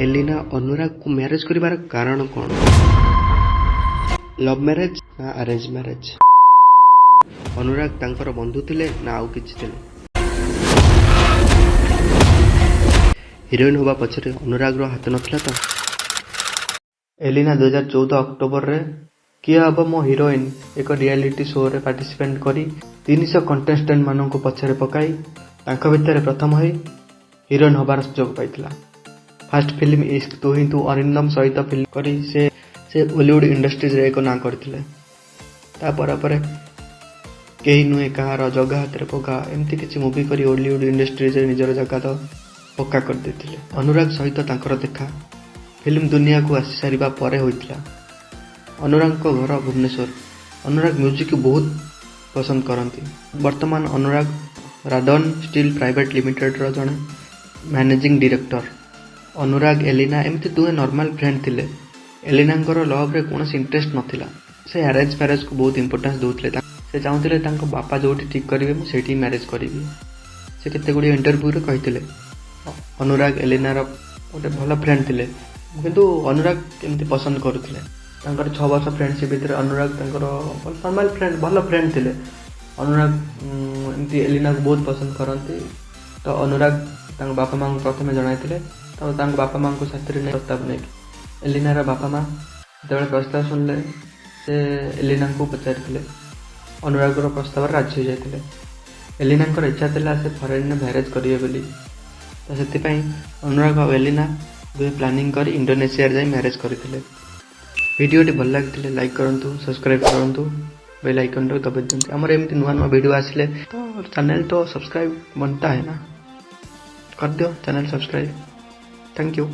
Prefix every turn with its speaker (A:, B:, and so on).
A: Elina अनुराग को marriage करिवार कारण कौन? लव मैरेज ना अरेंज मैरेज? अनुराग तांकर बंधु थिले ना आउ किछि थिले? हिरोइन होबा पछरे अनुराग रो हाथ नथिला तो? एलिना 2014 अक्टोबर रे किए हम मो हिरोइन एक रियलिटी शो रे पार्टिसिपेट करी 300 कंटेस्टेंट मानन को पछरे पकाई तांका भितर प्रथम होई हिरोइन होबार सुजोग पाइतिला। फर्स्ट फिल्म इश्क तू ही तू अरिंदम सहित फिल्म करी से बॉलीवुड इंडस्ट्रीज रे एक ना करथिले। तापर पर केही नुहे कहार जगह हाथ पका एमती किसी मुवी करी बॉलीवुड इंडस्ट्रीज रे निजर जगह तो पक्का कर देथिले। अनुराग सहित तांकर देखा फिल्म दुनिया को आसी सारिबा परे होइतिला। अनुराग को घर भुवनेश्वर। अनुराग म्यूजिक बहुत पसंद करती। वर्तमान अनुराग राधन स्टील प्राइवेट लिमिटेड रो जने मैनेजिंग डायरेक्टर। अनुराग एलिना एमती दुए नॉर्मल फ्रेंड थिले। एलिना लव रे कौन इंटरेस्ट नथिला। से अरेंज मैरेज को बहुत इंपोर्टेंस दउथिले। से चाहूतिले तांको बापा जोठी ठीक करिवे मु सेठी मैरेज करिवि। से केते गुडी इंटरव्यू रे कहिथिले अनुराग एलिना रो गोटे भल फ्रेंड थिले किंतु अनुराग केमती पसंद करुथिले। तांकर 6 वर्ष फ्रेंडशिप भितर अनुराग तांकर नॉर्मल फ्रेंड भल फ्रेंड थिले। अनुराग एमती एलिना को बहुत पसंद करती। तो अनुराग तांको बापा मां को प्रथम जणाइथिले। तो तांको बापा मां को साथरे ने प्रस्ताव नै एलिना रा बापा मां जब प्रस्ताव सुनले से एलिना को पचारिथिले। अनुराग रो प्रस्ताव राजी हो जाइथिले। एलिना को इच्छा थिला से फॉरेन ने मैरेज करिवे बोली। तो सेति पई अनुराग और एलिना दुए प्लानिंग कर इंडोनेशिया जाई मैरेज करथिले। वीडियो टी भल लागिथिले लाइक करंतु, सब्सक्राइब करंतु, बेल आइकन रो दबाइ दियंतु। हमर एमती नुआ नुआ वीडियो आसिले तो चैनल तो सब्सक्राइब बनता है ना, कर दियो चैनल सब्सक्राइब। Thank you.